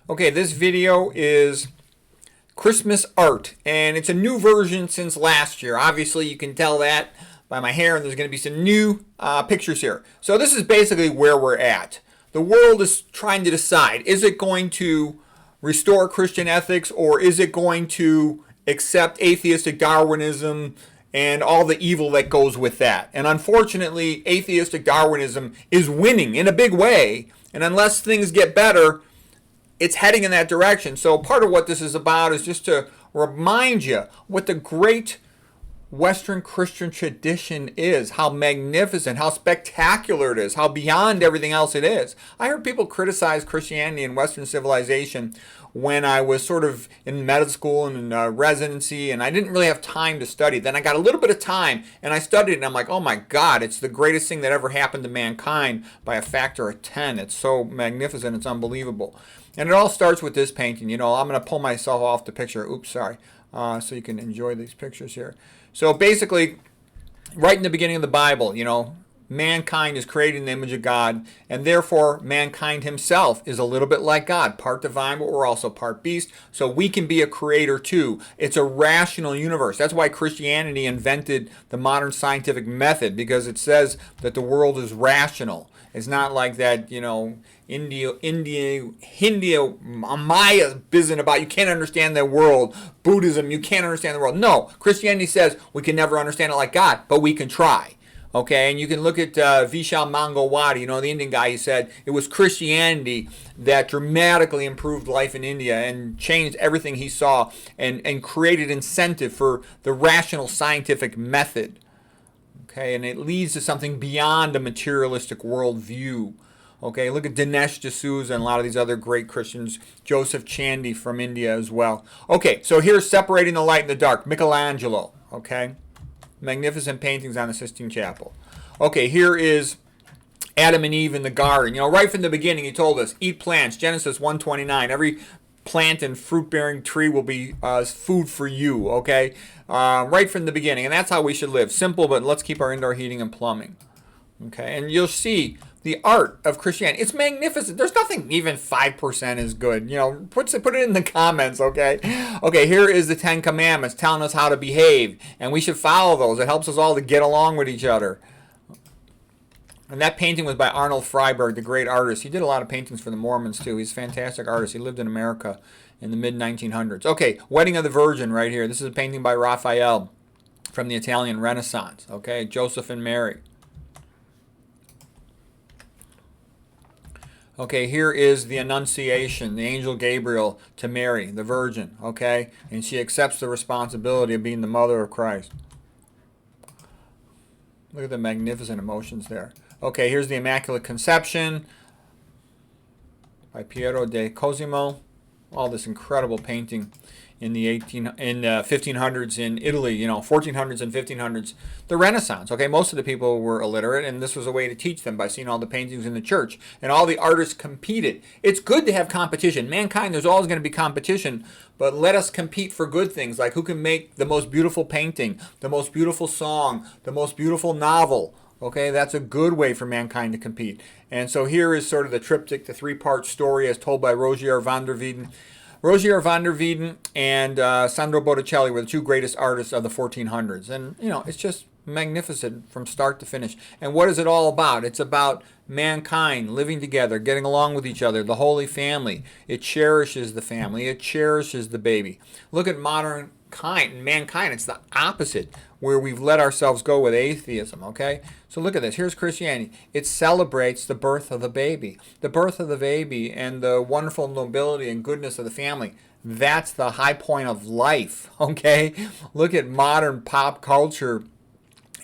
Okay, this video is Christmas art, and it's a new version since last year. Obviously, you can tell that by my hair, and there's going to be some new pictures here. So this is basically where we're at. The world is trying to decide, is it going to restore Christian ethics, or is it going to accept atheistic Darwinism and all the evil that goes with that? And unfortunately, atheistic Darwinism is winning in a big way, and unless things get better, it's heading in that direction. So part of what this is about is just to remind you what the great Western Christian tradition is, how magnificent, how spectacular it is, how beyond everything else it is. I heard people criticize Christianity and Western civilization when I was sort of in medical school and residency, and I didn't really have time to study. Then I got a little bit of time, and I studied it, and I'm like, oh my God, it's the greatest thing that ever happened to mankind by a factor of 10. It's so magnificent, it's unbelievable. And it all starts with this painting. You know, I'm going to pull myself off the picture. Oops, sorry. So you can enjoy these pictures here. So basically, right in the beginning of the Bible, you know, mankind is created in the image of God, and therefore mankind himself is a little bit like God, part divine, but we're also part beast, so we can be a creator too. It's a rational universe. That's why Christianity invented the modern scientific method, because it says that the world is rational. It's not like that, you know, India, Maya business about you can't understand the world. Buddhism, you can't understand the world. No, Christianity says we can never understand it like God, but we can try. Okay, and you can look at Vishal Mangalwadi, you know, the Indian guy. He said it was Christianity that dramatically improved life in India and changed everything he saw and created incentive for the rational scientific method. Okay, and it leads to something beyond a materialistic worldview. Okay, look at Dinesh D'Souza and a lot of these other great Christians. Joseph Chandy from India as well. Okay, so here's Separating the Light and the Dark, Michelangelo. Okay, magnificent paintings on the Sistine Chapel. Okay, here is Adam and Eve in the garden. You know, right from the beginning, he told us, eat plants, Genesis 1:29. Every plant and fruit-bearing tree will be food for you, okay? Right from the beginning, and that's how we should live. Simple, but let's keep our indoor heating and plumbing. Okay, and you'll see the art of Christianity. It's magnificent. There's nothing even 5% is good. You know, put it in the comments, okay? Okay, here is the Ten Commandments telling us how to behave, and we should follow those. It helps us all to get along with each other. And that painting was by Arnold Freiberg, the great artist. He did a lot of paintings for the Mormons, too. He's a fantastic artist. He lived in America in the mid-1900s. Okay, Wedding of the Virgin right here. This is a painting by Raphael from the Italian Renaissance. Okay, Joseph and Mary. Okay, here is the Annunciation, the angel Gabriel to Mary, the Virgin, okay? And she accepts the responsibility of being the mother of Christ. Look at the magnificent emotions there. Okay, here's the Immaculate Conception by Piero de Cosimo. All this incredible painting in the 1500s in Italy, you know, 1400s and 1500s, the Renaissance. Okay, most of the people were illiterate, and this was a way to teach them by seeing all the paintings in the church. And all the artists competed. It's good to have competition. Mankind, there's always going to be competition, but let us compete for good things, like who can make the most beautiful painting, the most beautiful song, the most beautiful novel. Okay, that's a good way for mankind to compete. And so here is sort of the triptych, the three-part story as told by Rogier van der Weyden. Rogier van der Weyden and Sandro Botticelli were the two greatest artists of the 1400s. And, you know, it's just magnificent from start to finish. And what is it all about? It's about mankind living together, getting along with each other, the Holy Family. It cherishes the family. It cherishes the baby. Look at modern mankind. It's the opposite, where we've let ourselves go with atheism, okay? So look at this. Here's Christianity. It celebrates the birth of the baby. The birth of the baby and the wonderful nobility and goodness of the family. That's the high point of life, okay? Look at modern pop culture,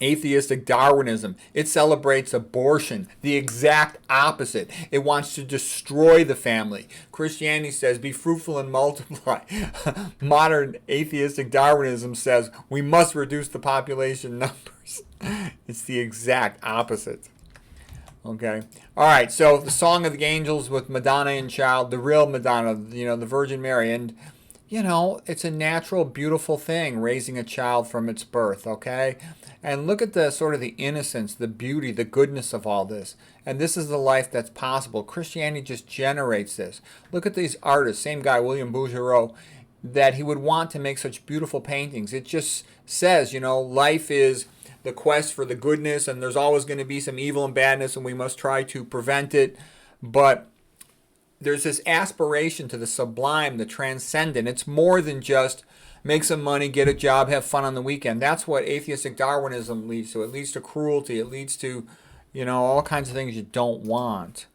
atheistic Darwinism. It celebrates abortion, the exact opposite. It wants to destroy the family. Christianity says, be fruitful and multiply. Modern atheistic Darwinism says, we must reduce the population numbers. It's the exact opposite. Okay. All right, so the Song of the Angels with Madonna and Child, the real Madonna, you know, the Virgin Mary. And you know, it's a natural, beautiful thing, raising a child from its birth, okay? And look at the sort of the innocence, the beauty, the goodness of all this. And this is the life that's possible. Christianity just generates this. Look at these artists, same guy, William Bouguereau, that he would want to make such beautiful paintings. It just says, you know, life is the quest for the goodness, and there's always going to be some evil and badness, and we must try to prevent it. But there's this aspiration to the sublime, the transcendent. It's more than just make some money, get a job, have fun on the weekend. That's what atheistic Darwinism leads to. It leads to cruelty. It leads to, you know, all kinds of things you don't want.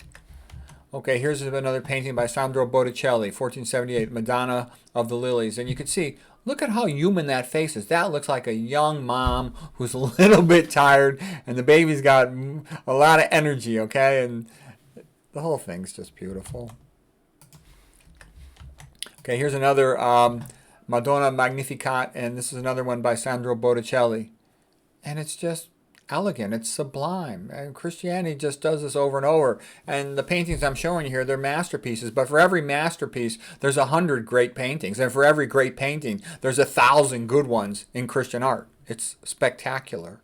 Okay, here's another painting by Sandro Botticelli, 1478, Madonna of the Lilies. And you can see, look at how human that face is. That looks like a young mom who's a little bit tired, and the baby's got a lot of energy, okay? And the whole thing's just beautiful. Okay, here's another Madonna Magnificat, and this is another one by Sandro Botticelli. And it's just elegant. It's sublime. And Christianity just does this over and over. And the paintings I'm showing you here, they're masterpieces. But for every masterpiece, there's 100 great paintings. And for every great painting, there's 1,000 good ones in Christian art. It's spectacular.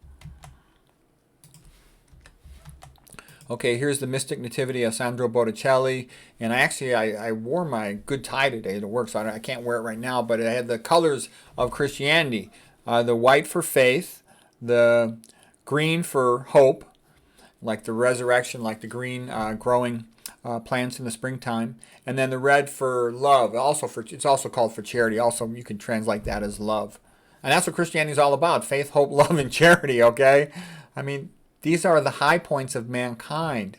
Okay, here's the Mystic Nativity of Sandro Botticelli. And I wore my good tie today to work, so I can't wear it right now. But it had the colors of Christianity. The white for faith, the green for hope, like the resurrection, like the green growing plants in the springtime, and then the red for love. It's also called for charity. Also, you can translate that as love, and that's what Christianity is all about: faith, hope, love, and charity. Okay, I mean, these are the high points of mankind.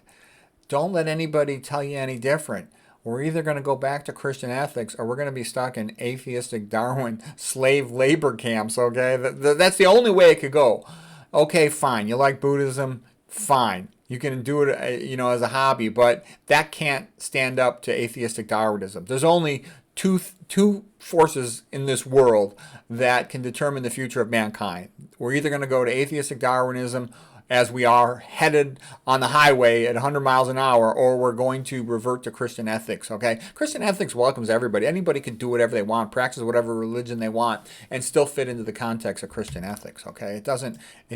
Don't let anybody tell you any different. We're either going to go back to Christian ethics, or we're going to be stuck in atheistic Darwin slave labor camps. Okay, that's the only way it could go. Okay, fine. You like Buddhism? Fine. You can do it, you know, as a hobby, but that can't stand up to atheistic Darwinism. There's only two forces in this world that can determine the future of mankind. We're either going to go to atheistic Darwinism, as we are headed on the highway at 100 miles an hour, or we're going to revert to Christian ethics, okay? Christian ethics welcomes everybody. Anybody can do whatever they want, practice whatever religion they want, and still fit into the context of Christian ethics, okay? It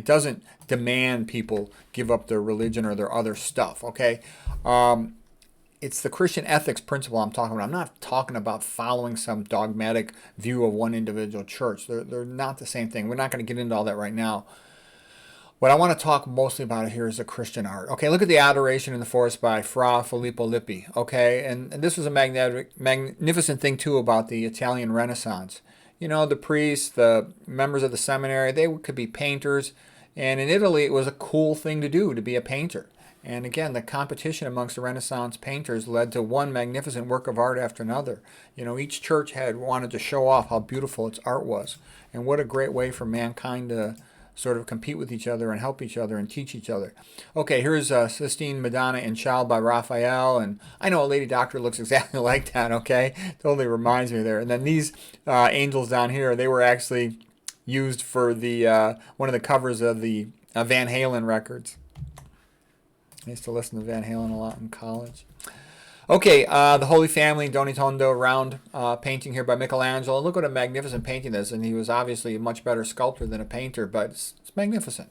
doesn't demand people give up their religion or their other stuff, okay? It's the Christian ethics principle I'm talking about. I'm not talking about following some dogmatic view of one individual church. They're not the same thing. We're not going to get into all that right now. What I want to talk mostly about here is the Christian art. Okay, look at the Adoration in the Forest by Fra Filippo Lippi. Okay, and this was a magnificent thing too about the Italian Renaissance. You know, the priests, the members of the seminary, they could be painters. And in Italy, it was a cool thing to do, to be a painter. And again, the competition amongst the Renaissance painters led to one magnificent work of art after another. You know, each church had wanted to show off how beautiful its art was. And what a great way for mankind to sort of compete with each other and help each other and teach each other. Okay, here's Sistine Madonna and Child by Raphael. And I know a Lady Doctor looks exactly like that, okay? Totally reminds me there. And then these angels down here, they were actually used for the one of the covers of the Van Halen records. I used to listen to Van Halen a lot in college. Okay, the Holy Family, Doni Tondo, round painting here by Michelangelo. Look what a magnificent painting this is. And he was obviously a much better sculptor than a painter, but it's magnificent.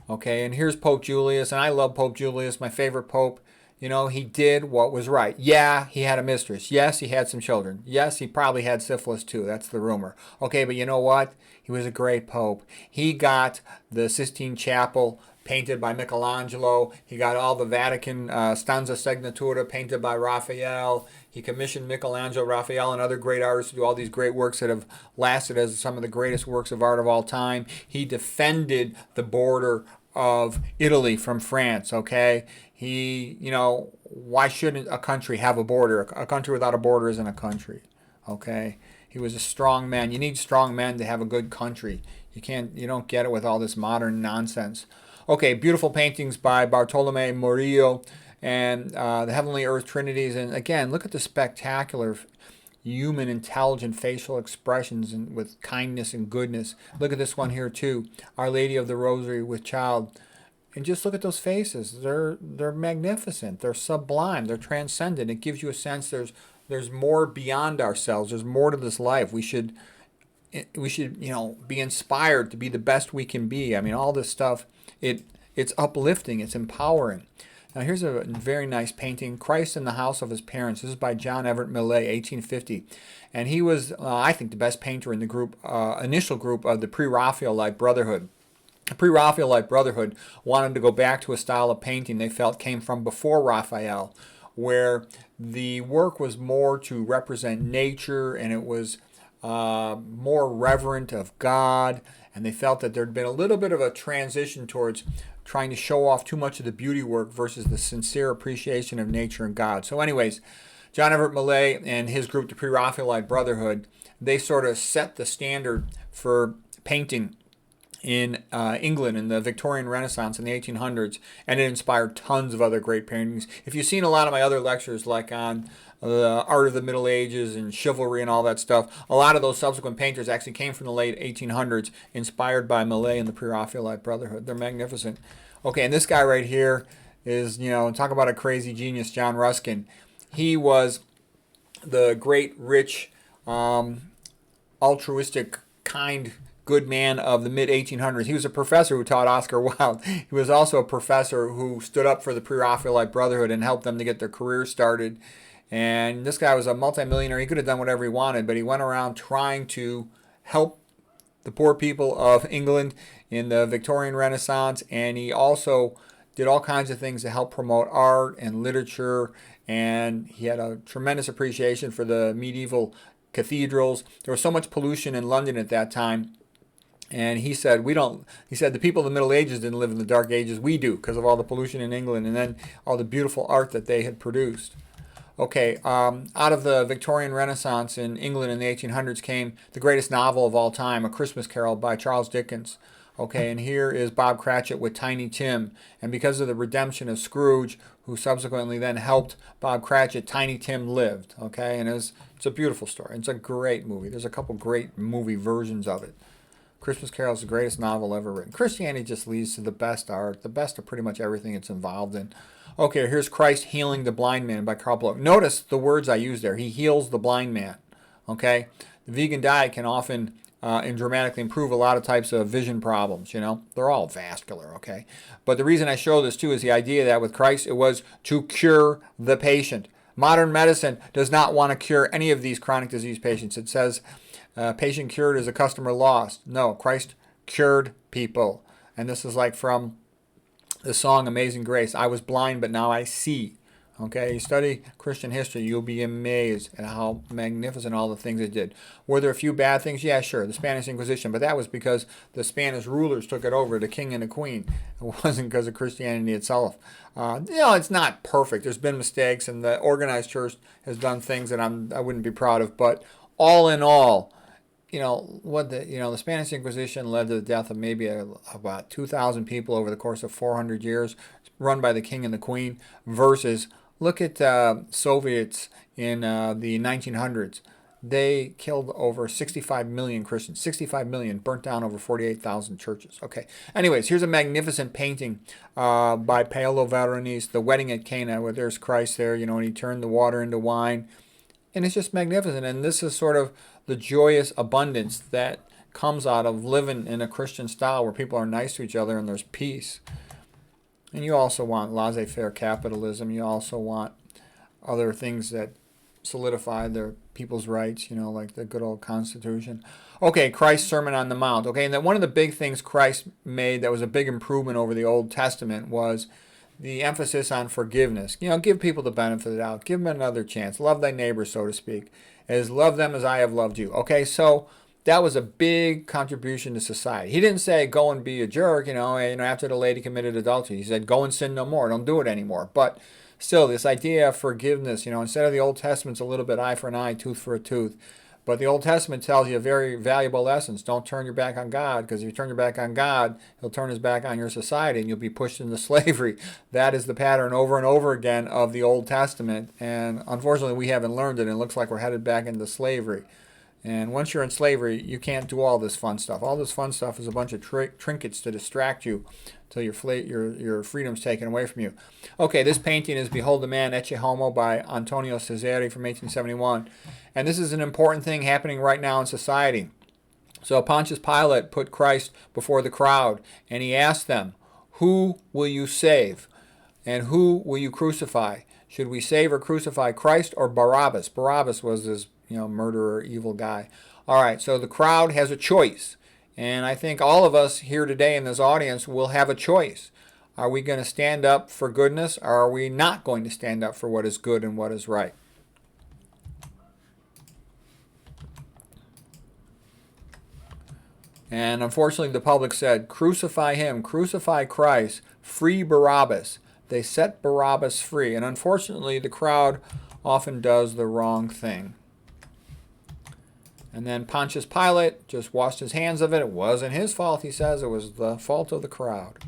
Okay, and here's Pope Julius, and I love Pope Julius, my favorite pope. You know, he did what was right. Yeah, he had a mistress. Yes, he had some children. Yes, he probably had syphilis too. That's the rumor. Okay, but you know what? He was a great pope. He got the Sistine Chapel painted by Michelangelo. He got all the Vatican Stanza Segnatura painted by Raphael. He commissioned Michelangelo, Raphael, and other great artists to do all these great works that have lasted as some of the greatest works of art of all time. He defended the border of Italy from France, okay? He, you know, why shouldn't a country have a border? A country without a border isn't a country, okay? He was a strong man. You need strong men to have a good country. You don't get it with all this modern nonsense. Okay, beautiful paintings by Bartolome Murillo and the Heavenly Earth Trinities. And again, look at the spectacular human, intelligent facial expressions and with kindness and goodness. Look at this one here too. Our Lady of the Rosary with Child. And just look at those faces. They're magnificent. They're sublime. They're transcendent. It gives you a sense there's more beyond ourselves. There's more to this life. We should be inspired to be the best we can be. I mean, all this stuff, it's uplifting, it's empowering. Now here's a very nice painting, Christ in the House of His Parents. This is by John Everett Millais, 1850. And he was, I think, the best painter in the group, initial group of the Pre-Raphaelite Brotherhood. The Pre-Raphaelite Brotherhood wanted to go back to a style of painting they felt came from before Raphael, where the work was more to represent nature, and it was more reverent of God, and they felt that there'd been a little bit of a transition towards trying to show off too much of the beauty work versus the sincere appreciation of nature and God. So anyways, John Everett Millais and his group, the Pre-Raphaelite Brotherhood, they sort of set the standard for painting in England in the Victorian Renaissance in the 1800s, and it inspired tons of other great paintings. If you've seen a lot of my other lectures, like on the art of the Middle Ages and chivalry and all that stuff, a lot of those subsequent painters actually came from the late 1800s, inspired by Millais and the Pre-Raphaelite Brotherhood. They're magnificent. Okay, and this guy right here is, talk about a crazy genius, John Ruskin. He was the great, rich, altruistic, kind, good man of the mid-1800s. He was a professor who taught Oscar Wilde. He was also a professor who stood up for the Pre-Raphaelite Brotherhood and helped them to get their careers started. And this guy was a multimillionaire. He could have done whatever he wanted, but he went around trying to help the poor people of England in the Victorian Renaissance, and he also did all kinds of things to help promote art and literature, and he had a tremendous appreciation for the medieval cathedrals. There was so much pollution in London at that time, and he said, the people of the Middle Ages didn't live in the Dark Ages. We do, because of all the pollution in England and then all the beautiful art that they had produced. Okay, out of the Victorian Renaissance in England in the 1800s came the greatest novel of all time, A Christmas Carol by Charles Dickens. Okay, and here is Bob Cratchit with Tiny Tim. And because of the redemption of Scrooge, who subsequently then helped Bob Cratchit, Tiny Tim lived. Okay, and it's a beautiful story. It's a great movie. There's a couple great movie versions of it. Christmas Carol is the greatest novel ever written. Christianity just leads to the best art, the best of pretty much everything it's involved in. Okay, here's Christ healing the blind man by Karl Bloch. Notice the words I use there. He heals the blind man. Okay, the vegan diet can often and dramatically improve a lot of types of vision problems. They're all vascular. Okay, but the reason I show this too is the idea that with Christ it was to cure the patient. Modern medicine does not want to cure any of these chronic disease patients. It says patient cured is a customer lost. No, Christ cured people. And this is like from the song Amazing Grace. I was blind, but now I see. Okay, you study Christian history, you'll be amazed at how magnificent all the things it did. Were there a few bad things? Yeah, sure. The Spanish Inquisition, but that was because the Spanish rulers took it over, the king and the queen. It wasn't because of Christianity itself. It's not perfect. There's been mistakes, and the organized church has done things that I wouldn't be proud of. But all in all, the Spanish Inquisition led to the death of maybe about 2,000 people over the course of 400 years, run by the king and the queen, versus look at Soviets in the 1900s. They killed over 65 million Christians. 65 million, burnt down over 48,000 churches. Okay. Anyways, here's a magnificent painting by Paolo Veronese, The Wedding at Cana, where there's Christ there, and he turned the water into wine. And it's just magnificent. And this is sort of the joyous abundance that comes out of living in a Christian style where people are nice to each other and there's peace. And you also want laissez-faire capitalism. You also want other things that solidify their people's rights, like the good old Constitution. Okay, Christ's Sermon on the Mount. Okay, and then one of the big things Christ made that was a big improvement over the Old Testament was the emphasis on forgiveness. Give people the benefit of the doubt. Give them another chance. Love thy neighbor, so to speak. As love them as I have loved you. Okay, so that was a big contribution to society. He didn't say go and be a jerk, after the lady committed adultery. He said go and sin no more. Don't do it anymore. But still, this idea of forgiveness, instead of the Old Testament's a little bit eye for an eye, tooth for a tooth. But the Old Testament tells you a very valuable lessons. Don't turn your back on God, because if you turn your back on God, he'll turn his back on your society and you'll be pushed into slavery. That is the pattern over and over again of the Old Testament. And unfortunately, we haven't learned it, and it looks like we're headed back into slavery. And once you're in slavery, you can't do all this fun stuff. All this fun stuff is a bunch of trinkets to distract you till your freedom's taken away from you. Okay, this painting is Behold the Man, Ecce Homo by Antonio Cesari from 1871. And this is an important thing happening right now in society. So Pontius Pilate put Christ before the crowd, and he asked them, who will you save? And who will you crucify? Should we save or crucify Christ or Barabbas? Barabbas was this, murderer, evil guy. All right, so the crowd has a choice. And I think all of us here today in this audience will have a choice. Are we going to stand up for goodness, or are we not going to stand up for what is good and what is right? And unfortunately, the public said, crucify him, crucify Christ, free Barabbas. They set Barabbas free. And unfortunately, the crowd often does the wrong thing. And then Pontius Pilate just washed his hands of it. It wasn't his fault, he says. It was the fault of the crowd.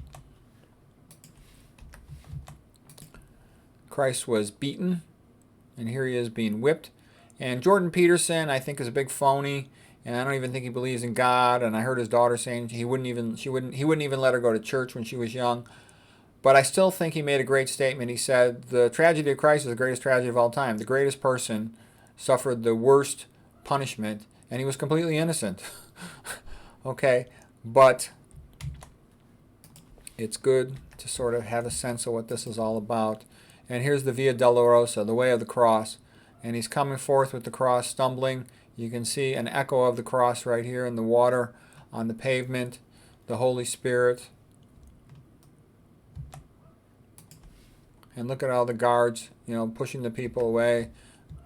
Christ was beaten, and here he is being whipped. And Jordan Peterson, I think, is a big phony. And I don't even think he believes in God. And I heard his daughter saying he wouldn't even let her go to church when she was young. But I still think he made a great statement. He said, the tragedy of Christ is the greatest tragedy of all time. The greatest person suffered the worst punishment, and he was completely innocent. Okay, but it's good to sort of have a sense of what this is all about. And here's the Via Dolorosa, the way of the cross. And he's coming forth with the cross, stumbling. You can see an echo of the cross right here in the water, on the pavement, the Holy Spirit. And look at all the guards, pushing the people away.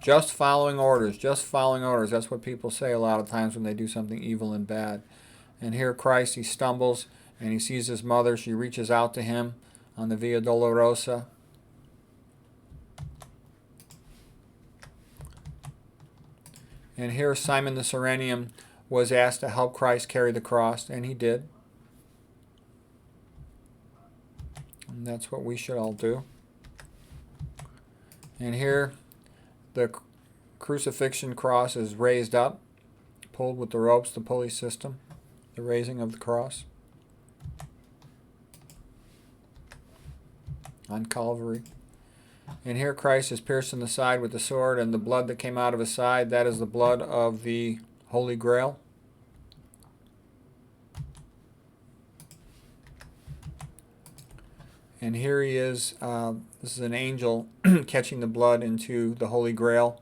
Just following orders, just following orders. That's what people say a lot of times when they do something evil and bad. And here Christ, he stumbles, and he sees his mother. She reaches out to him on the Via Dolorosa. And here Simon the Cyrenian was asked to help Christ carry the cross, and he did. And that's what we should all do. And here the crucifixion cross is raised up, pulled with the ropes, the pulley system, the raising of the cross on Calvary. And here Christ is pierced in the side with the sword, and the blood that came out of his side, that is the blood of the Holy Grail. And here he is, this is an angel catching the blood into the Holy Grail,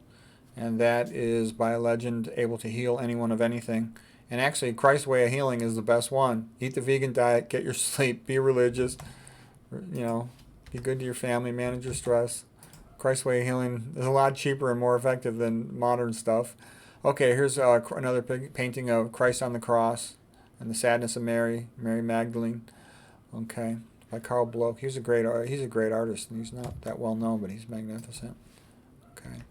and that is, by a legend, able to heal anyone of anything. And actually, Christ's way of healing is the best one. Eat the vegan diet, get your sleep, be religious, be good to your family, manage your stress. Christ's way of healing is a lot cheaper and more effective than modern stuff. Okay, here's another painting of Christ on the cross and the sadness of Mary, Mary Magdalene. Okay, by Carl Bloch. He's a great artist, and he's not that well known, but he's magnificent. Okay.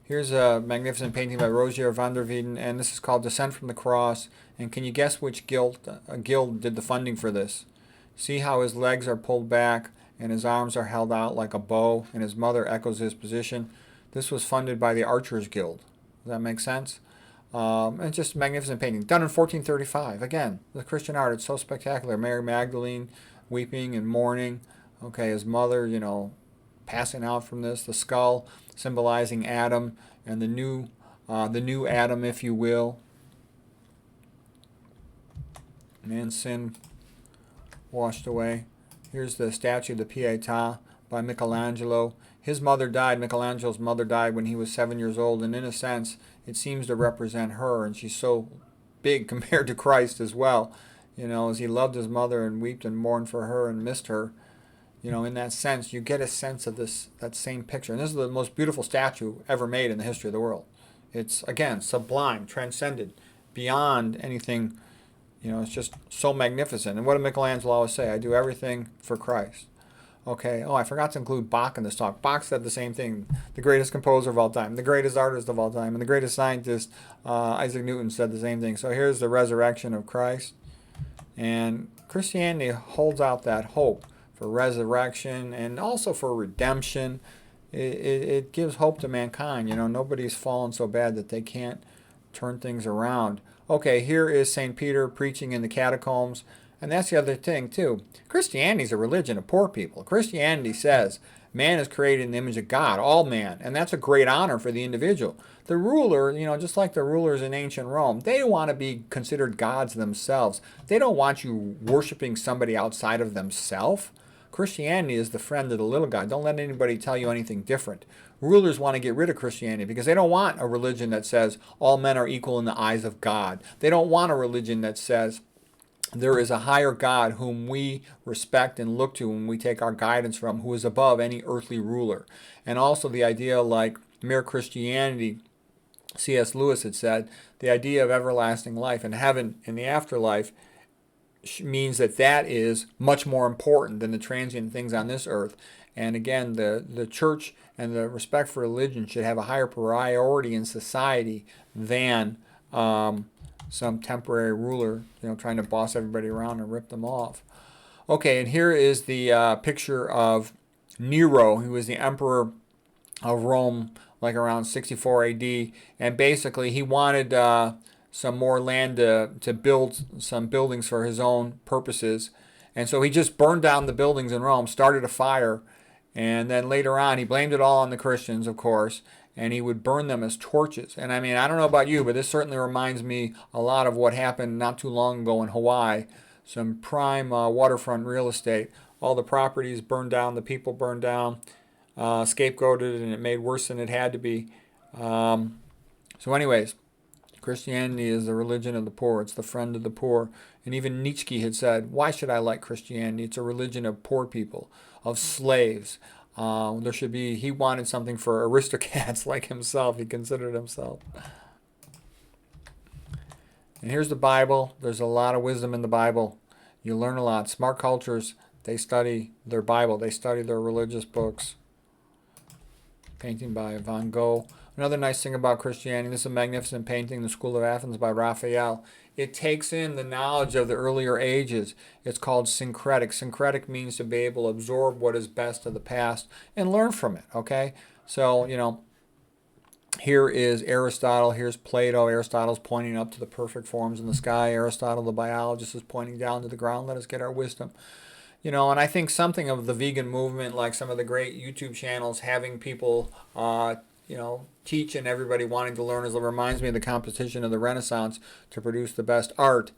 Here's a magnificent painting by Rogier van der Weyden, and this is called Descent from the Cross. And can you guess which guild did the funding for this? See how his legs are pulled back and his arms are held out like a bow, and his mother echoes his position. This was funded by the Archers Guild. Does that make sense? It's just a magnificent painting. Done in 1435. Again, the Christian art, it's so spectacular. Mary Magdalene weeping and mourning. Okay, his mother, passing out from this. The skull symbolizing Adam and the new Adam, if you will. Man's sin washed away. Here's the statue of the Pietà by Michelangelo. His mother died, Michelangelo's mother died when he was 7 years old, and in a sense, it seems to represent her, and she's so big compared to Christ as well. As he loved his mother and wept and mourned for her and missed her, in that sense, you get a sense of that same picture. And this is the most beautiful statue ever made in the history of the world. It's, again, sublime, transcended, beyond anything. It's just so magnificent. And what did Michelangelo always say? I do everything for Christ. Okay. Oh, I forgot to include Bach in this talk. Bach said the same thing. The greatest composer of all time, the greatest artist of all time, and the greatest scientist, Isaac Newton, said the same thing. So here's the resurrection of Christ. And Christianity holds out that hope for resurrection and also for redemption. It gives hope to mankind. Nobody's fallen so bad that they can't turn things around. Okay, here is St. Peter preaching in the catacombs, And that's the other thing, too. Christianity is a religion of poor people. Christianity says man is created in the image of God, all man, and that's a great honor for the individual. The ruler, just like the rulers in ancient Rome, they want to be considered gods themselves. They don't want you worshiping somebody outside of themselves. Christianity is the friend of the little guy. Don't let anybody tell you anything different. Rulers want to get rid of Christianity because they don't want a religion that says all men are equal in the eyes of God. They don't want a religion that says there is a higher God whom we respect and look to when we take our guidance from, who is above any earthly ruler. And also the idea, like mere Christianity, C.S. Lewis had said, the idea of everlasting life and heaven in the afterlife means that that is much more important than the transient things on this earth. And again, the church and the respect for religion should have a higher priority in society than some temporary ruler, trying to boss everybody around and rip them off. Okay, and here is the picture of Nero, who was the emperor of Rome, like around 64 AD, and basically he wanted some more land to build some buildings for his own purposes, and so he just burned down the buildings in Rome, started a fire, and then later on he blamed it all on the Christians, of course, and he would burn them as torches. And I mean, I don't know about you, but this certainly reminds me a lot of what happened not too long ago in Hawaii. Some prime waterfront real estate. All the properties burned down, the people burned down, scapegoated, and it made worse than it had to be. So anyways, Christianity is the religion of the poor. It's the friend of the poor. And even Nietzsche had said, why should I like Christianity? It's a religion of poor people, of slaves. There should be, he wanted something for aristocrats like himself. He considered himself. And here's the Bible. There's a lot of wisdom in the Bible. You learn a lot. Smart cultures, they study their Bible. They study their religious books. Painting by Van Gogh. Another nice thing about Christianity, this is a magnificent painting, The School of Athens by Raphael. It takes in the knowledge of the earlier ages. It's called syncretic. Syncretic means to be able to absorb what is best of the past and learn from it, okay? So, here is Aristotle, here's Plato. Aristotle's pointing up to the perfect forms in the sky. Aristotle, the biologist, is pointing down to the ground. Let us get our wisdom. And I think something of the vegan movement, like some of the great YouTube channels, having people, teach and everybody wanting to learn, reminds me of the competition of the Renaissance to produce the best art.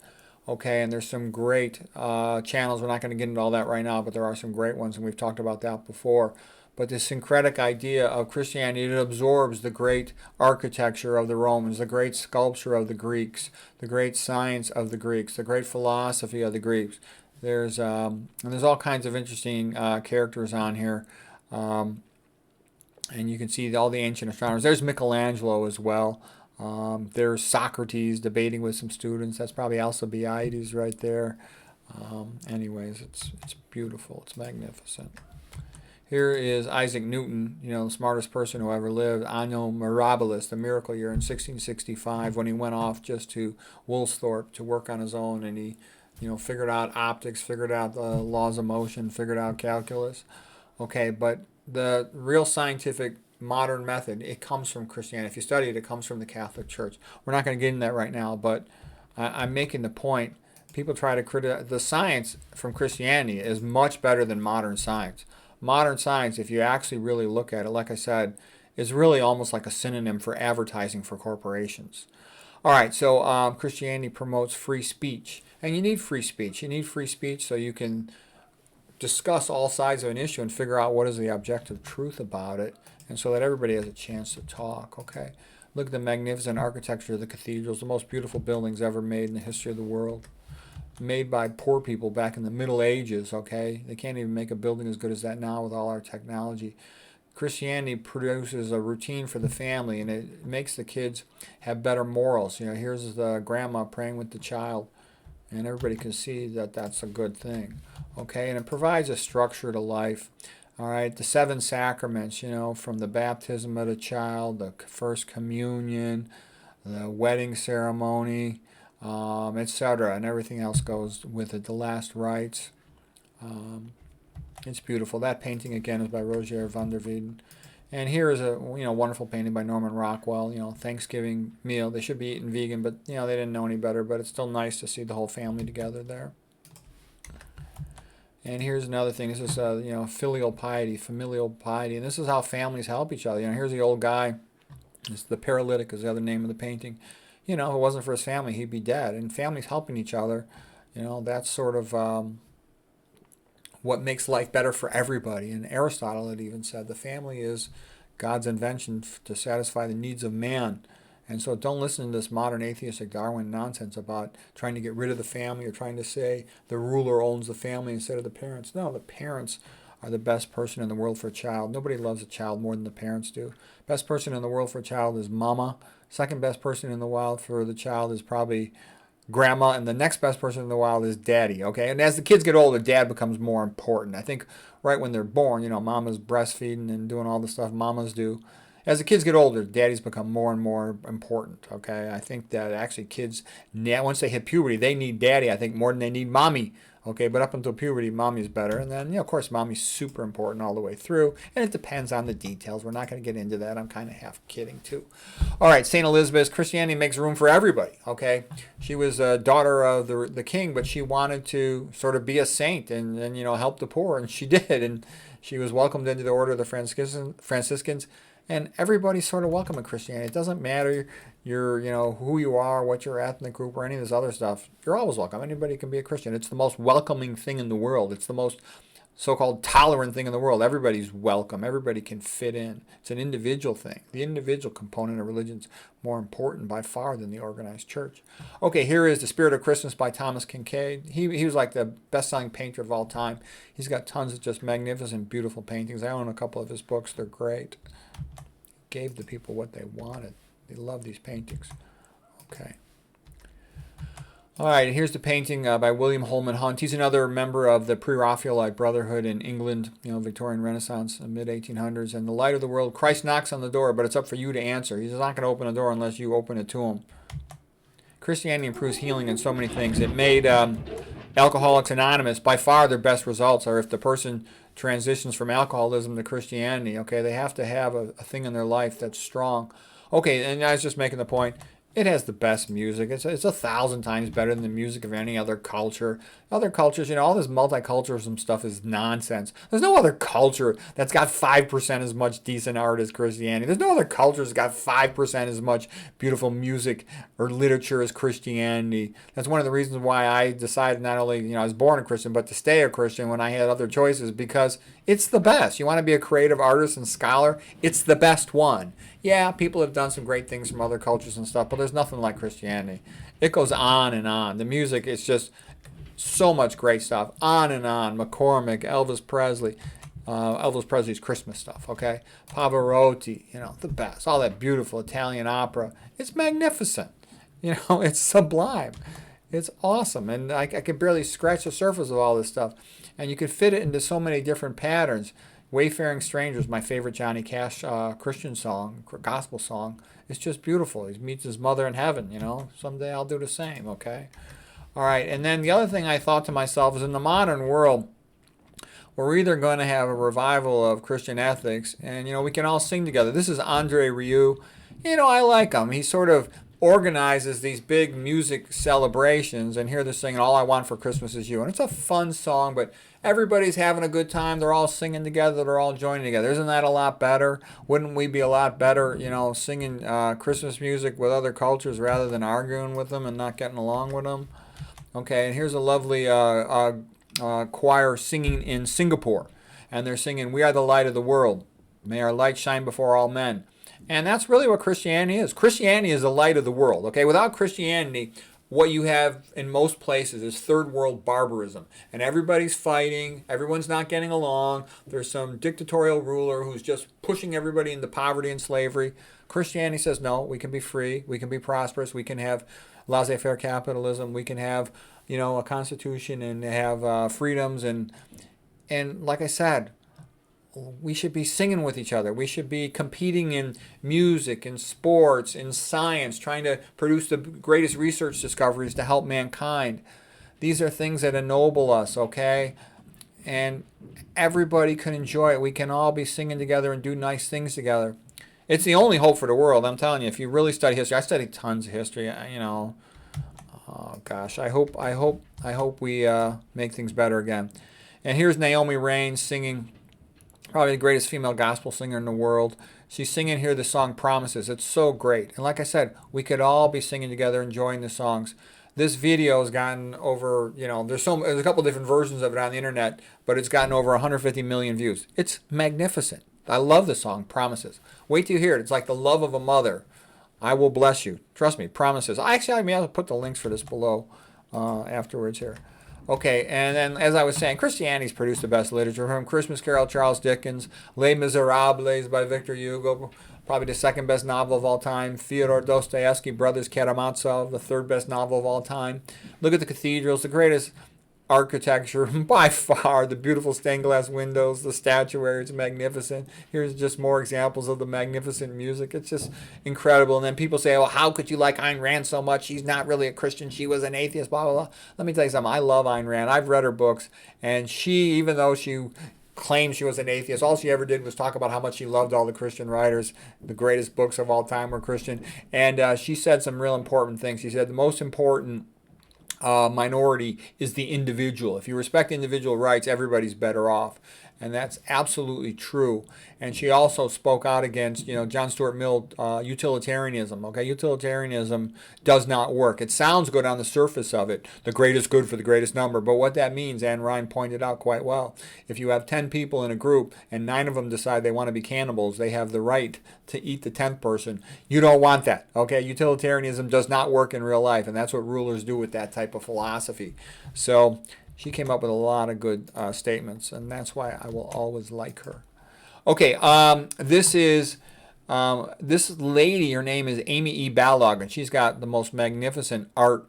Okay, and there's some great channels. We're not going to get into all that right now, but there are some great ones, and we've talked about that before. But the syncretic idea of Christianity, it absorbs the great architecture of the Romans, the great sculpture of the Greeks, the great science of the Greeks, the great philosophy of the Greeks. There's all kinds of interesting characters on here. And you can see all the ancient astronomers. There's Michelangelo as well. There's Socrates debating with some students. That's probably Alcibiades right there. Anyways, it's beautiful. It's magnificent. Here is Isaac Newton, the smartest person who ever lived. Anno Mirabilis, the miracle year in 1665, when he went off just to Woolsthorpe to work on his own, and he, figured out optics, figured out the laws of motion, figured out calculus. Okay, but the real scientific modern method, it comes from Christianity. If you study it, it comes from the Catholic Church. We're not going to get into that right now, but I'm making the point. People try to criticize the science from Christianity is much better than modern science. Modern science, if you actually really look at it, like I said, is really almost like a synonym for advertising for corporations. All right, so Christianity promotes free speech, and you need free speech. You need free speech so you can discuss all sides of an issue and figure out what is the objective truth about it, and so that everybody has a chance to talk, okay? Look at the magnificent architecture of the cathedrals, the most beautiful buildings ever made in the history of the world. Made by poor people back in the Middle Ages, okay? They can't even make a building as good as that now with all our technology. Christianity produces a routine for the family, and it makes the kids have better morals. Here's the grandma praying with the child, and everybody can see that that's a good thing, okay? And it provides a structure to life. All right, the 7 sacraments, from the baptism of the child, the first communion, the wedding ceremony, etc., and everything else goes with it. The last rites. It's beautiful. That painting again is by Roger van der Weyden. And here is a wonderful painting by Norman Rockwell. Thanksgiving meal. They should be eating vegan, but they didn't know any better. But it's still nice to see the whole family together there. And here's another thing. This is filial piety, familial piety, and this is how families help each other. Here's the old guy. This, the paralytic is the other name of the painting. If it wasn't for his family, he'd be dead. And families helping each other, that's sort of what makes life better for everybody. And Aristotle had even said the family is God's invention to satisfy the needs of man. And so don't listen to this modern atheistic Darwin nonsense about trying to get rid of the family or trying to say the ruler owns the family instead of the parents. No, the parents are the best person in the world for a child. Nobody loves a child more than the parents do. Best person in the world for a child is mama. Second best person in the world for the child is probably grandma, and the next best person in the world is daddy. Okay, and as the kids get older, dad becomes more important. I think right when they're born, mama's breastfeeding and doing all the stuff mamas do. As the kids get older, daddies become more and more important. Okay, I think that actually kids, once they hit puberty, they need daddy. I think more than they need mommy. Okay, but up until puberty, mommy's better. And then, of course, mommy's super important all the way through. And it depends on the details. We're not going to get into that. I'm kind of half kidding, too. All right, St. Elizabeth, Christianity makes room for everybody, okay? She was a daughter of the king, but she wanted to sort of be a saint and help the poor, and she did. And she was welcomed into the order of the Franciscans. And everybody's sort of welcome in Christianity. It doesn't matter who you are, what your ethnic group, or any of this other stuff. You're always welcome. Anybody can be a Christian. It's the most welcoming thing in the world. It's the most so-called tolerant thing in the world. Everybody's welcome. Everybody can fit in. It's an individual thing. The individual component of religion is more important by far than the organized church. Okay, here is The Spirit of Christmas by Thomas Kinkade. He was like the best-selling painter of all time. He's got tons of just magnificent, beautiful paintings. I own a couple of his books. They're great. Gave the people what they wanted. They love these paintings. Okay. All right, here's the painting by William Holman Hunt. He's another member of the Pre-Raphaelite Brotherhood in England, Victorian Renaissance, mid-1800s. And The Light of the World, Christ knocks on the door, but it's up for you to answer. He's not going to open the door unless you open it to him. Christianity improves healing in so many things. It made Alcoholics Anonymous, by far their best results are if the person transitions from alcoholism to Christianity. Okay, they have to have a thing in their life that's strong. Okay, and I was just making the point, it has the best music. It's 1,000 times better than the music of any other culture. Other cultures, all this multiculturalism stuff is nonsense. There's no other culture that's got 5% as much decent art as Christianity. There's no other culture that's got 5% as much beautiful music or literature as Christianity. That's one of the reasons why I decided not only, I was born a Christian, but to stay a Christian when I had other choices, because it's the best. You want to be a creative artist and scholar? It's the best one. Yeah, people have done some great things from other cultures and stuff, but there's nothing like Christianity. It goes on and on. The music is just so much great stuff. On and on. McCormick, Elvis Presley. Elvis Presley's Christmas stuff, okay? Pavarotti, the best. All that beautiful Italian opera. It's magnificent. It's sublime. It's awesome. And I could barely scratch the surface of all this stuff. And you could fit it into so many different patterns. Wayfaring Strangers, my favorite Johnny Cash Christian song, gospel song. It's just beautiful. He meets his mother in heaven, Someday I'll do the same, okay? All right, and then the other thing I thought to myself is in the modern world, we're either going to have a revival of Christian ethics, and, we can all sing together. This is Andre Rieu. I like him. He sort of organizes these big music celebrations, and here they're singing All I Want for Christmas Is You. And it's a fun song, but everybody's having a good time. They're all singing together. They're all joining together. Isn't that a lot better? Wouldn't we be a lot better, singing Christmas music with other cultures rather than arguing with them and not getting along with them? Okay, and here's a lovely choir singing in Singapore. And they're singing, We Are the Light of the World. May our light shine before all men. And that's really what Christianity is. Christianity is the light of the world. Okay, without Christianity, what you have in most places is third world barbarism. And everybody's fighting. Everyone's not getting along. There's some dictatorial ruler who's just pushing everybody into poverty and slavery. Christianity says, no, we can be free. We can be prosperous. We can have laissez-faire capitalism. We can have, a constitution and have freedoms. And like I said, we should be singing with each other. We should be competing in music, in sports, in science, trying to produce the greatest research discoveries to help mankind. These are things that ennoble us, okay? And everybody can enjoy it. We can all be singing together and do nice things together. It's the only hope for the world, I'm telling you. If you really study history, I study tons of history, Oh gosh, I hope we make things better again. And here's Naomi Raine singing, probably the greatest female gospel singer in the world. She's singing here the song Promises. It's so great. And like I said, we could all be singing together, enjoying the songs. This video has gotten over, there's a couple different versions of it on the internet, but it's gotten over 150 million views. It's magnificent. I love the song Promises. Wait till you hear it. It's like the love of a mother. I will bless you. Trust me, Promises. I may have to put the links for this below afterwards here. Okay, and then as I was saying, Christianity's produced the best literature from Christmas Carol, Charles Dickens, Les Miserables by Victor Hugo, probably the second best novel of all time, Fyodor Dostoevsky, Brothers Karamazov, the third best novel of all time. Look at the cathedrals, the greatest architecture by far, the beautiful stained glass windows, the statuary, it's magnificent. Here's just more examples of the magnificent music. It's just incredible. And then people say, well, how could you like Ayn Rand so much? She's not really a Christian. She was an atheist, blah, blah, blah. Let me tell you something. I love Ayn Rand. I've read her books. And she, even though she claimed she was an atheist, all she ever did was talk about how much she loved all the Christian writers. The greatest books of all time were Christian. And she said some real important things. She said the most important minority is the individual. If you respect individual rights, everybody's better off. And that's absolutely true. And she also spoke out against, John Stuart Mill, utilitarianism. Okay, utilitarianism does not work. It sounds good on the surface of it, the greatest good for the greatest number. But what that means, Ayn Rand pointed out quite well, if you have 10 people in a group and 9 of them decide they want to be cannibals, they have the right to eat the 10th person. You don't want that. Okay, utilitarianism does not work in real life, and that's what rulers do with that type of philosophy. So she came up with a lot of good statements, and that's why I will always like her. Okay, this is this lady. Her name is Amy E. Balog, and she's got the most magnificent art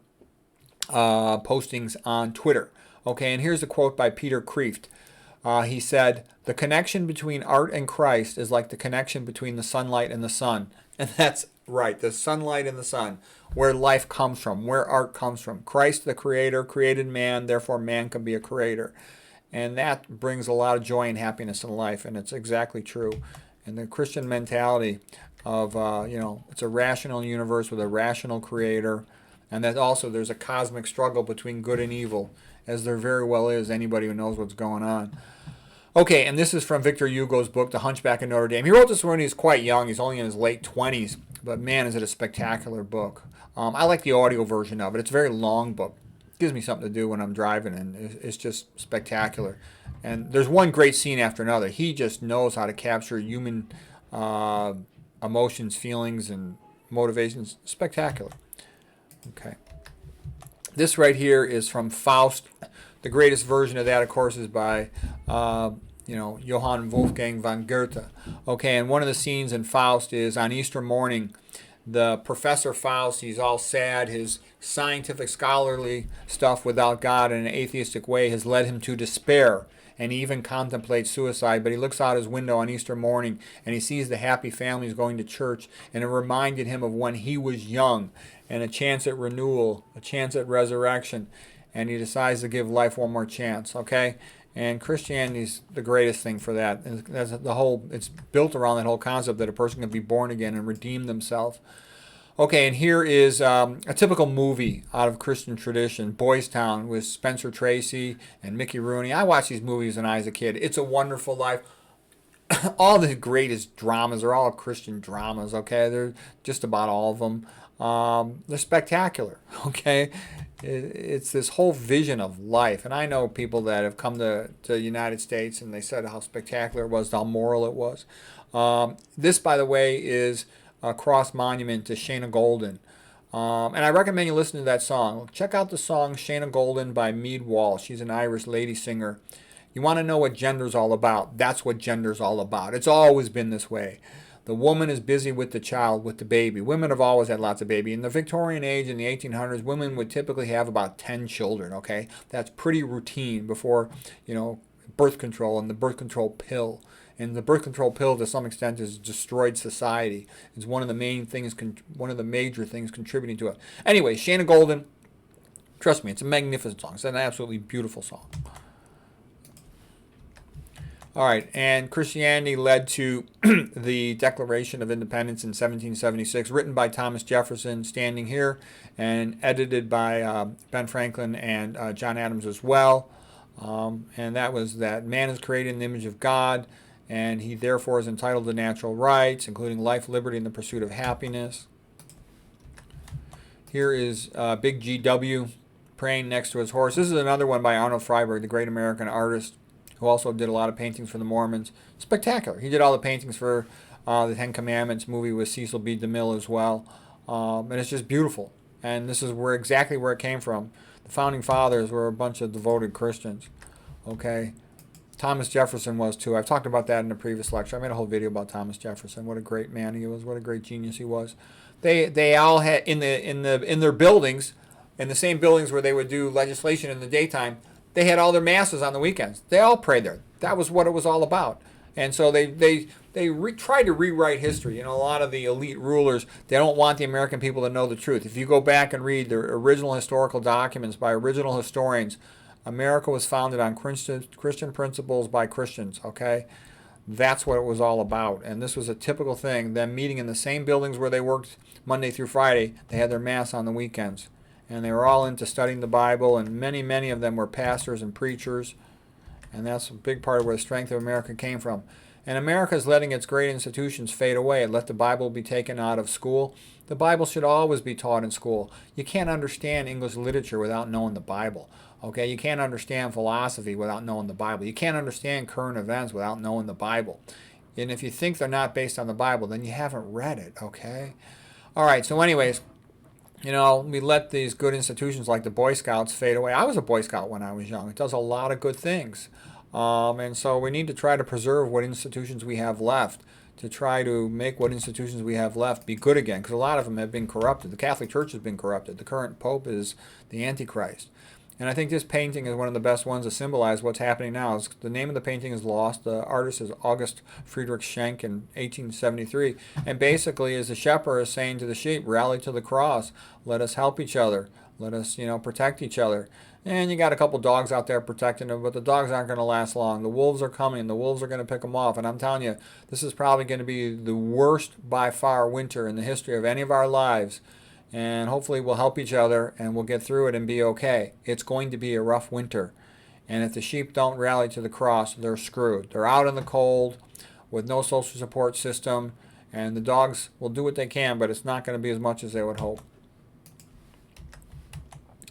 postings on Twitter. Okay, and here's a quote by Peter Kreeft. He said, "The connection between art and Christ is like the connection between the sunlight and the sun." And that's right, the sunlight and the sun, where life comes from, where art comes from. Christ, the creator, created man, therefore man can be a creator. And that brings a lot of joy and happiness in life, and it's exactly true. And the Christian mentality of, it's a rational universe with a rational creator, and that also there's a cosmic struggle between good and evil, as there very well is, anybody who knows what's going on. Okay, and this is from Victor Hugo's book, The Hunchback of Notre Dame. He wrote this when he was quite young. He's only in his late 20s, but man, is it a spectacular book. I like the audio version of it. It's a very long book. It gives me something to do when I'm driving, and it's just spectacular. And there's one great scene after another. He just knows how to capture human emotions, feelings, and motivations. Spectacular. Okay. This right here is from Faust. The greatest version of that, of course, is by Johann Wolfgang von Goethe. Okay, and one of the scenes in Faust is on Easter morning, the Professor Faust, he's all sad. His scientific, scholarly stuff without God in an atheistic way has led him to despair, and he even contemplates suicide. But he looks out his window on Easter morning, and he sees the happy families going to church, and it reminded him of when he was young, and a chance at renewal, a chance at resurrection. And he decides to give life one more chance, okay? And Christianity's the greatest thing for that. And that's it's built around that whole concept that a person can be born again and redeem themselves. Okay, and here is a typical movie out of Christian tradition, Boys Town, with Spencer Tracy and Mickey Rooney. I watched these movies when I was a kid. It's a Wonderful Life. All the greatest dramas are all Christian dramas, okay? They're just about all of them. They're spectacular, okay? It's this whole vision of life. And I know people that have come to the United States and they said how spectacular it was, how moral it was. This, by the way, is a cross monument to Shayna Golden. And I recommend you listen to that song. Check out the song Shayna Golden by Mead Wall. She's an Irish lady singer. You want to know what gender's all about? That's what gender's all about. It's always been this way. The woman is busy with the child, with the baby. Women have always had lots of baby. In the Victorian age, in the 1800s, women would typically have about 10 children, okay? That's pretty routine before, birth control and the birth control pill. And the birth control pill, to some extent, has destroyed society. It's one of the main things, one of the major things contributing to it. Anyway, Shayna Golden, trust me, it's a magnificent song. It's an absolutely beautiful song. All right, and Christianity led to the Declaration of Independence in 1776, written by Thomas Jefferson, standing here, and edited by Ben Franklin and John Adams as well. And that was that man is created in the image of God, and he therefore is entitled to natural rights, including life, liberty, and the pursuit of happiness. Here is Big GW praying next to his horse. This is another one by Arnold Freiberg, the great American artist, who also did a lot of paintings for the Mormons. Spectacular. He did all the paintings for the Ten Commandments movie with Cecil B. DeMille as well. And it's just beautiful. And this is exactly where it came from. The founding fathers were a bunch of devoted Christians. Okay. Thomas Jefferson was too. I've talked about that in a previous lecture. I made a whole video about Thomas Jefferson. What a great man he was. What a great genius he was. They all had in their buildings, in the same buildings where they would do legislation in the daytime, they had all their masses on the weekends. They all prayed there. That was what it was all about. And so they tried to rewrite history. You know, a lot of the elite rulers, they don't want the American people to know the truth. If you go back and read the original historical documents by original historians, America was founded on Christian principles by Christians, okay? That's what it was all about. And this was a typical thing. Them meeting in the same buildings where they worked Monday through Friday, they had their mass on the weekends. And they were all into studying the Bible, and many of them were pastors and preachers. And that's a big part of where the strength of America came from. And America is letting its great institutions fade away. It let the Bible be taken out of school. The Bible should always be taught in school. You can't understand English literature without knowing the Bible. Okay, you can't understand philosophy without knowing the Bible. You can't understand current events without knowing the Bible. And if you think they're not based on the Bible, then you haven't read it, okay? All right, so anyways, you know, we let these good institutions like the Boy Scouts fade away. I was a Boy Scout when I was young. It does a lot of good things. And so we need to try to preserve what institutions we have left, to try to make what institutions we have left be good again, because a lot of them have been corrupted. The Catholic Church has been corrupted. The current Pope is the Antichrist. And I think this painting is one of the best ones to symbolize what's happening now. The name of the painting is lost. The artist is August Friedrich Schenk in 1873. And basically, as the shepherd is saying to the sheep, rally to the cross. Let us help each other. Let us, protect each other. And you got a couple dogs out there protecting them, but the dogs aren't going to last long. The wolves are coming. The wolves are going to pick them off. And I'm telling you, this is probably going to be the worst by far winter in the history of any of our lives. And hopefully we'll help each other and we'll get through it and be okay. It's going to be a rough winter. And if the sheep don't rally to the cross, they're screwed. They're out in the cold with no social support system. And the dogs will do what they can, but it's not going to be as much as they would hope.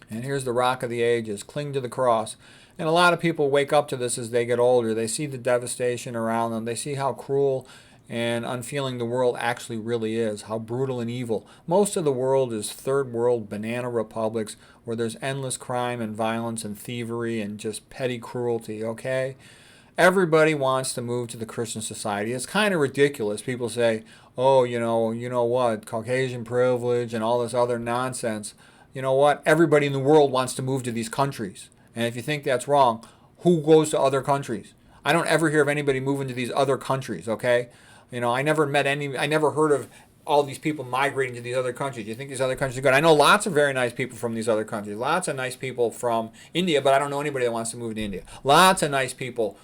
And here's the Rock of the Ages. Cling to the cross. And a lot of people wake up to this as they get older. They see the devastation around them. They see how cruel and unfeeling the world actually really is, how brutal and evil. Most of the world is third world banana republics where there's endless crime and violence and thievery and just petty cruelty, okay? Everybody wants to move to the Christian society. It's kind of ridiculous. People say, oh, you know what, Caucasian privilege and all this other nonsense. You know what? Everybody in the world wants to move to these countries. And if you think that's wrong, who goes to other countries? I don't ever hear of anybody moving to these other countries, okay? I never heard of all these people migrating to these other countries. You think these other countries are good? I know lots of very nice people from these other countries. Lots of nice people from India, but I don't know anybody that wants to move to India. Lots of nice people,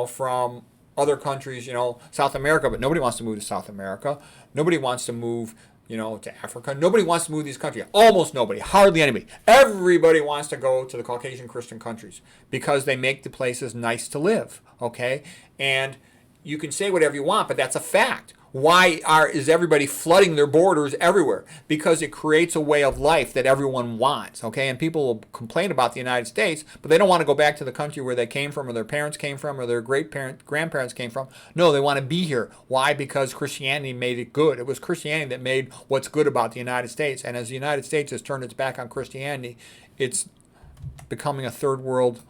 from other countries, South America, but nobody wants to move to South America. Nobody wants to move, to Africa. Nobody wants to move to these countries. Almost nobody. Hardly anybody. Everybody wants to go to the Caucasian Christian countries because they make the places nice to live, okay? And you can say whatever you want, but that's a fact. Why is everybody flooding their borders everywhere? Because it creates a way of life that everyone wants, okay? And people will complain about the United States, but they don't want to go back to the country where they came from or their parents came from or their grandparents came from. No, they want to be here. Why? Because Christianity made it good. It was Christianity that made what's good about the United States. And as the United States has turned its back on Christianity, it's becoming a third world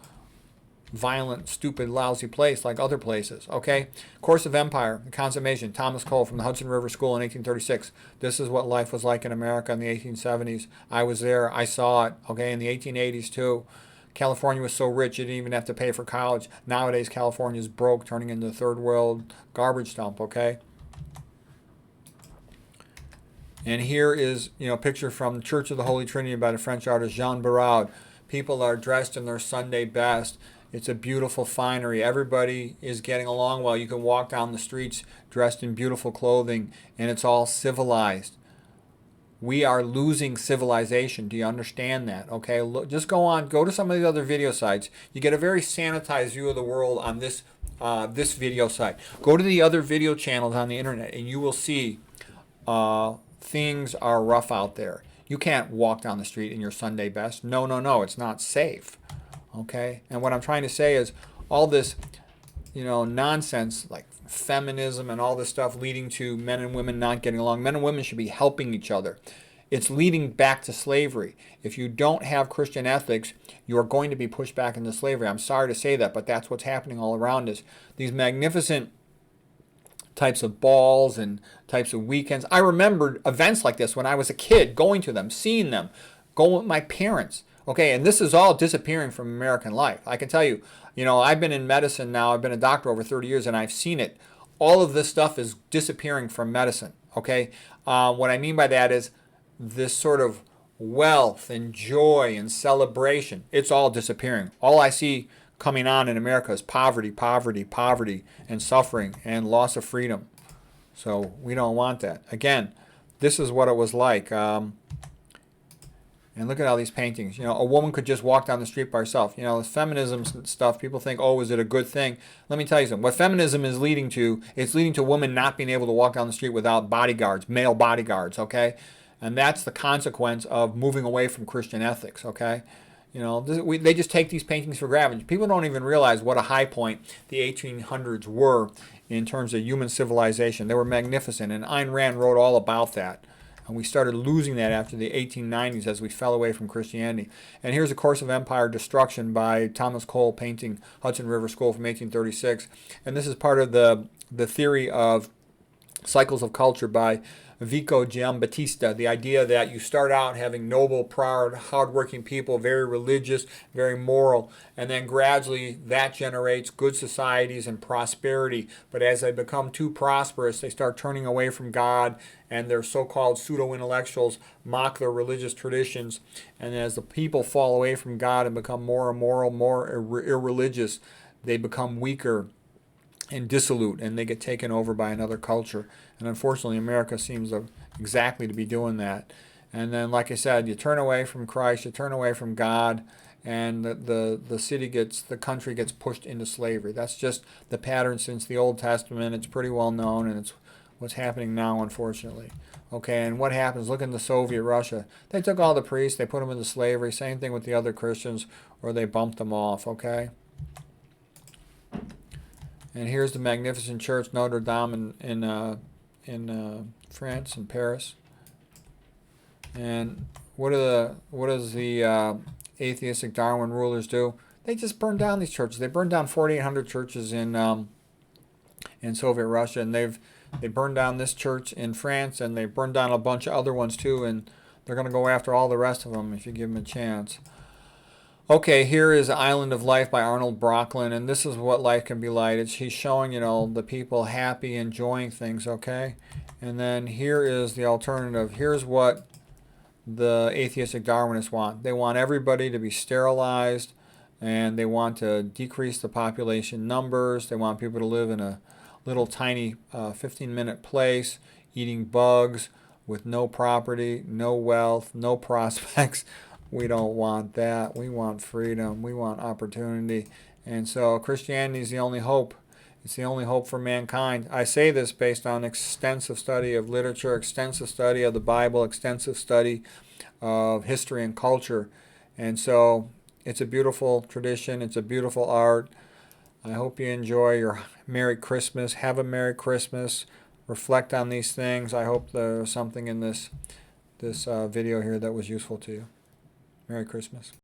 violent, stupid, lousy place like other places, okay? Course of Empire, the Consummation, Thomas Cole from the Hudson River School in 1836. This is what life was like in America in the 1870s. I was there. I saw it, okay, in the 1880s too. California was so rich you didn't even have to pay for college. Nowadays, California is broke, turning into a third world garbage dump, okay? And here is, a picture from the Church of the Holy Trinity by the French artist Jean Biraud. People are dressed in their Sunday best. It's a beautiful finery. Everybody is getting along well. You can walk down the streets dressed in beautiful clothing, and it's all civilized. We are losing civilization. Do you understand that? Okay, look, just go to some of the other video sites. You get a very sanitized view of the world on this this video site. Go to the other video channels on the internet, and you will see things are rough out there. You can't walk down the street in your Sunday best. No, no, no. It's not safe. Okay, and what I'm trying to say is all this, nonsense like feminism and all this stuff leading to men and women not getting along. Men and women should be helping each other. It's leading back to slavery. If you don't have Christian ethics, you are going to be pushed back into slavery. I'm sorry to say that, but that's what's happening all around us. These magnificent types of balls and types of weekends. I remembered events like this when I was a kid, going to them, seeing them, going with my parents. Okay, and this is all disappearing from American life. I can tell you, I've been in medicine now. I've been a doctor over 30 years, and I've seen it. All of this stuff is disappearing from medicine. Okay, what I mean by that is this sort of wealth and joy and celebration. It's all disappearing. All I see coming on in America is poverty, poverty, poverty, and suffering and loss of freedom. So we don't want that. Again, this is what it was like. And look at all these paintings. A woman could just walk down the street by herself. This feminism stuff, people think, oh, is it a good thing? Let me tell you something. What feminism is leading to, it's leading to women not being able to walk down the street without bodyguards, male bodyguards, okay? And that's the consequence of moving away from Christian ethics, okay? They just take these paintings for granted. People don't even realize what a high point the 1800s were in terms of human civilization. They were magnificent, and Ayn Rand wrote all about that. And we started losing that after the 1890s as we fell away from Christianity. And here's A Course of Empire Destruction by Thomas Cole, painting Hudson River School from 1836. And this is part of the theory of cycles of culture by Vico Giambattista, the idea that you start out having noble, proud, hardworking people, very religious, very moral, and then gradually that generates good societies and prosperity. But as they become too prosperous, they start turning away from God, and their so-called pseudo-intellectuals mock their religious traditions. And as the people fall away from God and become more immoral, more irreligious, they become weaker and dissolute, and they get taken over by another culture. And unfortunately, America seems exactly to be doing that. And then, like I said, you turn away from Christ, you turn away from God, and the country gets pushed into slavery. That's just the pattern since the Old Testament. It's pretty well known, and it's what's happening now, unfortunately. Okay, and what happens? Look in the Soviet Russia. They took all the priests, they put them into slavery. Same thing with the other Christians, or they bumped them off. Okay. And here's the magnificent church Notre Dame in France, in Paris. And what does the atheistic Darwin rulers do? They just burn down these churches. They burned down 4,800 churches in Soviet Russia, and they burned down this church in France, and they burned down a bunch of other ones too. And they're going to go after all the rest of them if you give them a chance. Okay, here is Island of Life by Arnold Brocklin, and this is what life can be like. He's showing, the people happy, enjoying things, okay? And then here is the alternative. Here's what the atheistic Darwinists want. They want everybody to be sterilized, and they want to decrease the population numbers. They want people to live in a little tiny 15-minute place, eating bugs, with no property, no wealth, no prospects. We don't want that. We want freedom. We want opportunity. And so Christianity is the only hope. It's the only hope for mankind. I say this based on extensive study of literature, extensive study of the Bible, extensive study of history and culture. And so it's a beautiful tradition. It's a beautiful art. I hope you enjoy your Merry Christmas. Have a Merry Christmas. Reflect on these things. I hope there's something in this video here that was useful to you. Merry Christmas.